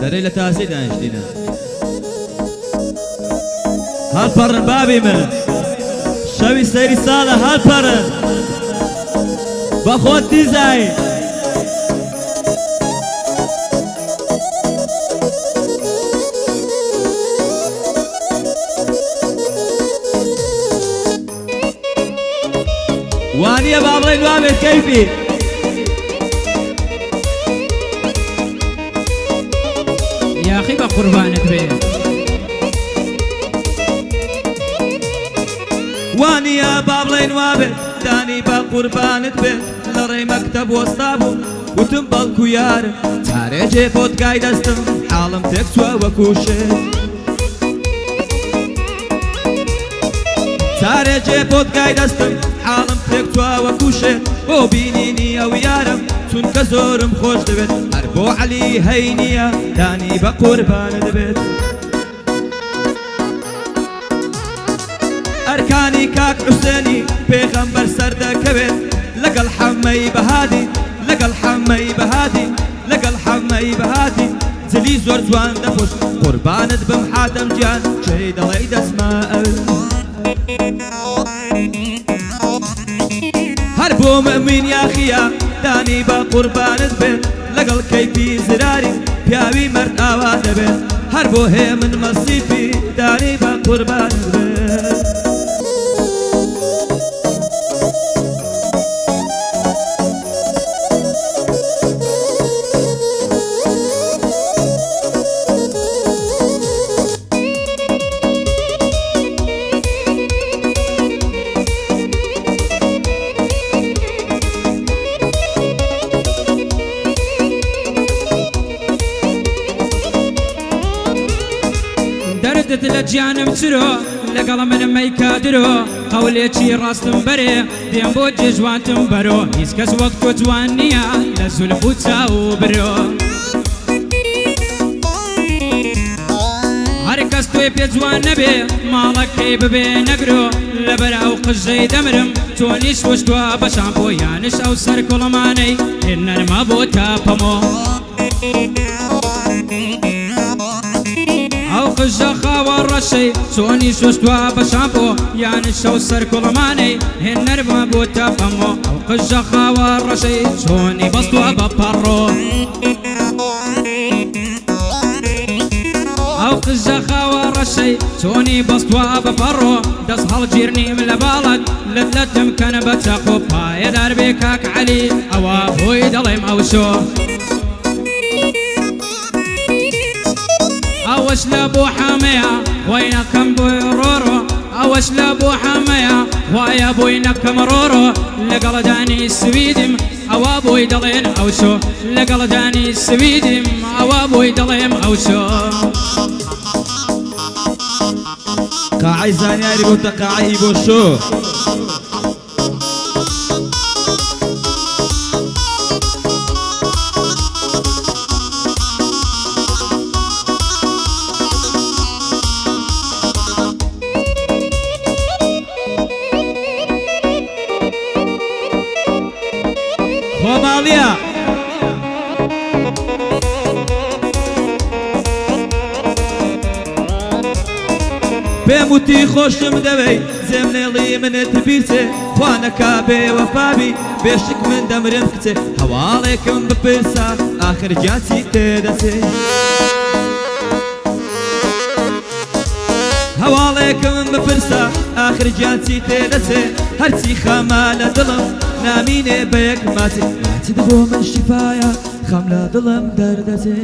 دەرەی لە تازەی دانیشتینە هەڵپەڕن بابی من شەوی سەیری ساڵە هەڵپەڕن بە خۆت دیزای وانیە با بڵێن وابێت کەیفی یاخی بە قوربانت بێ وانیە با بڵێن وابێت دانی بە قوربانت بێت لە ڕێی مەکتەب وەستا بوو وتم بەڵکو یارم چارێجێ بۆت گای دەستم حاڵم تێک چووە وەکو شێت چارێجێ بۆت گای دەستم حاڵم تێک چووە وەکو شێت بۆ بینینی ئەو یارم چونکە زۆرم خۆش دەبێت هەر بۆ عەلی هەینیە دانی بە قوربانت بێت ئەرکانی کاک حوسێنی پێغەمبەر سەردەکەوێت لەگەڵ حەمەی بەهادی لەگەڵ حەمەی بەهادی لەگەڵ حەمەی بەهادی جلی زۆر جوان دەخۆش قوربانت بم حاتەم گیان چێ دەڵێی دەسمە هەر بۆ مؤمین یاخیە دانی بە قوربانت بێت لەگەڵ کەیفی زراری پیاوی مەرد ئاوا دەبێت هەر بۆ هێ من مەسیفی دانی بە قوربانت بێت دەردت لە گیانم چرۆ لەگەڵ منم مەیکا درۆ قەولێکی ڕاستم بەرێ دێم بۆ جێژوانتم بەرۆ هیچ کەس وەک تۆ جوان نییە لە زولف و چاو برۆ هەر کەس تۆی پێ جوان نەبێ ماڵەکەی ببێ نەگرۆ لەبەر ئەو قژەی دەمرم تۆنیش وشتووە بە شامپۆ یانش ئەو سەر کوڵەمانەی هێنەرمە بۆ تاپەمۆ ئەو قژە خاوە ڕەشەی چۆنی شوشتووە بە شامپۆ یانش ئەو سەر کوڵەمانەی هێنەرمە بۆ تاپەمۆ ئەو قژە خاوە ڕەشەی چۆنی بەستووە بە پەڕۆ ئەو قژە خاوە ڕەشەی چۆنی بەستووە بە پەڕۆ دەست هەڵگیرنیم لە باڵک لەتم کەنە بە چاقۆ پایەدار بێ کاک عەلی ئەوە بۆی دەڵێم ئەو شۆ ئەوەش لە بۆ حەمەیە وای نەکەم بۆی ڕۆڕۆ ئەوەش لە بۆ حەمەیە وایە بۆی نەکەم ڕۆڕۆ لەگەڵدانی سویدم ئەوە بۆی دەڵێن ئەو شۆ لەگەڵدانی سویدم ئەوە بۆی دەڵێم ئەو شۆ قاعەی زانیاری بۆتە قاعەی بۆ شۆ خۆماڵیە پێم وتی خۆشم دەوەی زێم نێڵی منت بیرچێ خوا نەکا بێ وەفابی بێشک من دەمرم کچێ هەواڵێکم بپرسە ئاخر جاچی تێدەچێ هەواڵێکم بپرسە ئاخر جاچی تێدەچێ هەرچی خەمە لە دڵم نامینێ بە یەک ماچێ ماچت بۆ من شیفایە خەم لە دڵم دەردەچێ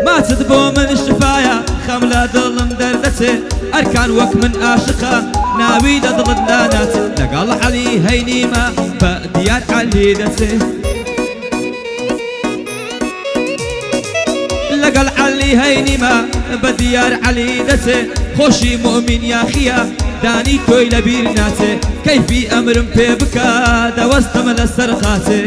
ماچت بۆ من شفایە خەم لە دڵم دەردەچێ ئەرکان وەک من عاشقە ناوی لە دڵت ناناچێ لەگەڵ عەلی هەینیمە بە دیار عەلی دەچێ لەگەڵ عەلی هەینیمە بە دیار عەلی دەچێ خۆشی مؤمین یاخیە دانی تۆی لەبیر ناچێ کەیفی ئەمرم پێ بکە دەوەستمە لەسەر قاچێ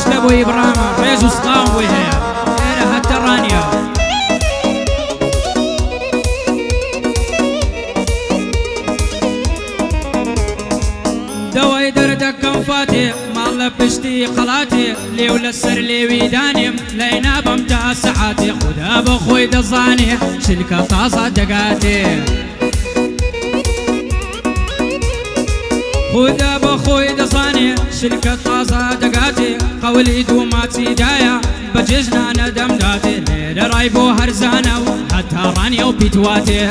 ئەوەش لە بۆی ئیبراهیمە ڕێز و سڵاو بۆی هەیە ئێرە هەتەڕانیە دەوای دەردەکەم فاتێ ماڵ لە پشتی قەڵاتێ لێو لەسەر لێوی دانێم لای نابەم تا سەعاتێ خوددا بە خۆی دەزانێ شلکە تازە دەگاتێ خوددا بە خۆی دەزانێ شلکە تازە دەگاتێ قەولی دوو ماچیدایە بە جێژنانە دەمداتێ لێرە ڕای بۆ هەرزانە و هەتا ڕانیە و پیتواتێ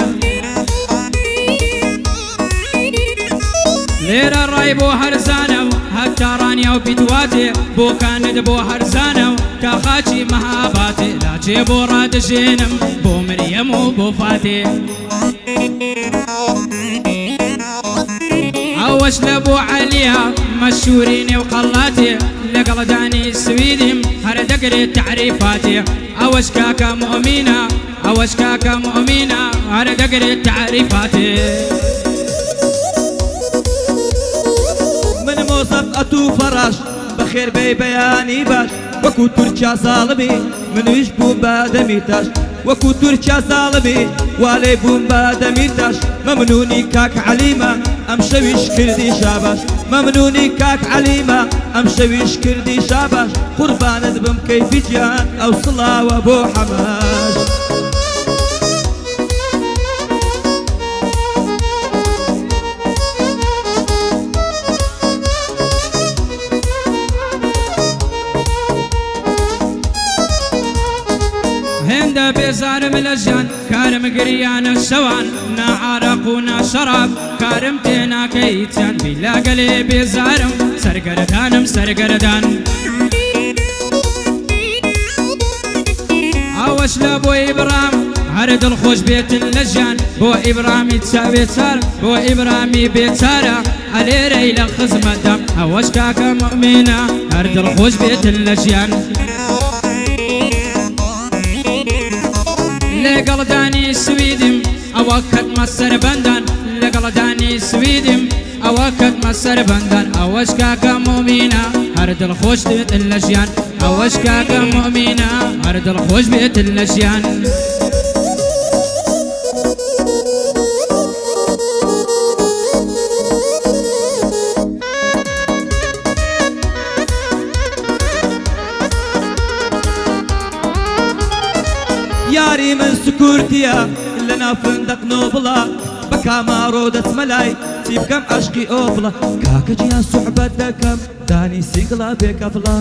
لێرە ڕای بۆ هەرزانە و هەتا ڕانیا و پیتواتێ بۆکانت بۆ هەرزانە و تا خاچی مەهاباتێ لاچێ بۆ ڕادەژێنم بۆ مریەم و بۆ فاتێ ئەوەش لە بۆ عەلیە مەشهوری نێو قەڵاتێ لەگەڵدانی سویدیم هەرە دەگرێت تعریفاتێ ئەوەش کاکە مؤمینە ئەوەش کاکە مؤمینە هەرە دەگرێت تعریفاتێ موسەقەت و فەڕاش بەخێر بێ بەیانی باش وەکو تورکیا ساڵمی منویش بووم بە دەمی تاش وەکو تورکیا ساڵمی والێ بووم بە دەمی تاش مەمنونی کاک عەلیمە ئەم شەویش کردی شاباش مەمنونی کاک عەلیمە ئەم شەویش کردی شاباش قوربانت بم کەیفی گیان ئەو سڵاوە بۆ حەماش هێندە بێزارم لە ژیان کارم گریانە شەوان ناعارەق و ناشەراب کارم تێناکەی هیچیان بیلاگەلێ بێزارم سەرگەردانم سەرگەردان ئەوەش لە بۆ ئیبراهیم هەر دڵخۆش بێتن لە ژیان بۆ ئیبراهیمی چاوێچار بۆ ئیبراهیمی بێچارە ئەلێرەی لە خزمەتدەم ئەوەش کاکە مؤمینە هەر دڵخۆش بێتن لە ژیان لەگەڵدانی سویدیم ئەوە کەتمە سەربەندان لەگەڵدانی سویدیم ئەوە کەتمە سەربەندان ئەوەش کاکە مؤمینە هەر دڵخۆش بێتن لە ژیان ئەوەش کاکە مؤمینە هەر دڵخۆش بێتن لە ژیان یاری من سکورتیە لەناو فندق نۆبڵە بە کاماڕۆ دەچمەلای چی بکەم عەشقی ئۆبڵە کاکە گیان سوحبەت دەکەم دانی سینگڵە بێکەفڵە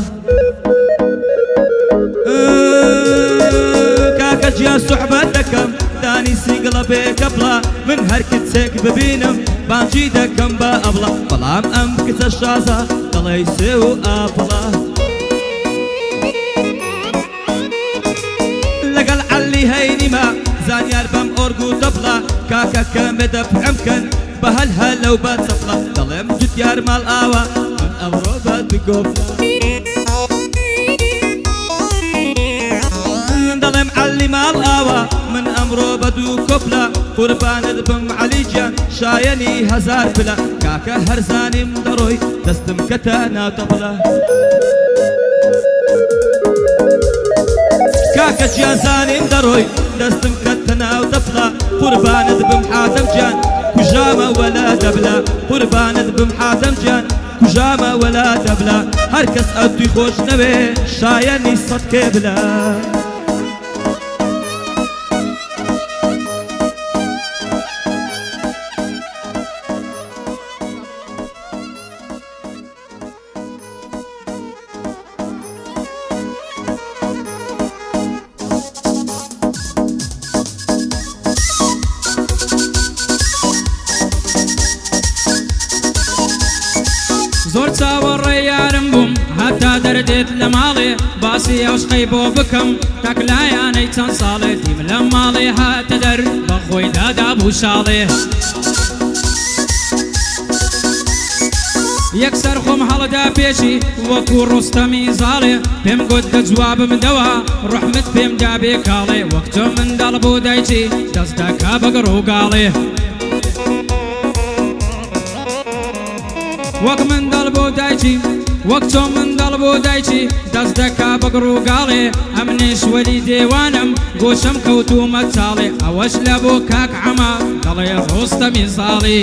کاکە گیان سوحبەت دەکەم دانی سینگڵە بێکەفڵە من هەر کچێک ببینم بانگی دەکەم بە ئەبڵە بەڵام ئەم کچە شازە دەڵێی سێ و ئاپڵە لەگەڵ عەلی هەینیمە زانیار بەم ئۆرگ و دەبڵە کاکەکەمێ دەفعمکەن بە هەلهەلە و بە چەفڵە دەڵێم جوتیار ماڵ ئاوە من ئەمڕۆ بە دوگۆفڵە دەڵێم عەلی ماڵ ئاوە من ئەمڕۆ بە دوو کۆپلە قوربانت بم عەلی گیان شایەنی هەزار پلە کاکە هەرزانیم دەڕۆی دەستم کەتە ناو تەبڵە کاکە گیان زانیم دەڕۆی دەستم کەتە ناو تەبڵە قوربانت بم حاتەم گیان کوژامە وەلا دەبلە قوربانت بم حاتەم گیان کوژامە وەلا دەبلە هەر کەس ئەتوی خۆش نەوێ شایەنی سەد کێبلە زۆر چاوەڕێ یارم بووم هەتا دەردێت لە ماڵێ باسی ئەوشقەی بۆ بکەم تەکلایانەی چەند ساڵێ دیم لە ماڵێ هاتە دەر بە خۆی دادا بوو شاڵێ یەکسەر خۆم هەڵدا پێشی وەکو ڕۆستەمی زاڵێ پێم گوت دە جوابم دەوە ڕەحمت پێم دا بێ کاڵێ وەک تۆ منداڵ بۆ دایکی دەست دەکا بەگڕ و گاڵێ وەک منداڵ بۆ دایکی وەکتۆ من دڵبوو دایکی دەست دەکا بەگڕ و گاڵێ ئەمنیش وەلی دێوانم گۆشەم کەوتومە چاڵێ ئەوەش لە بۆ کاک عەما دەڵێ ڕۆستەمی ساڵی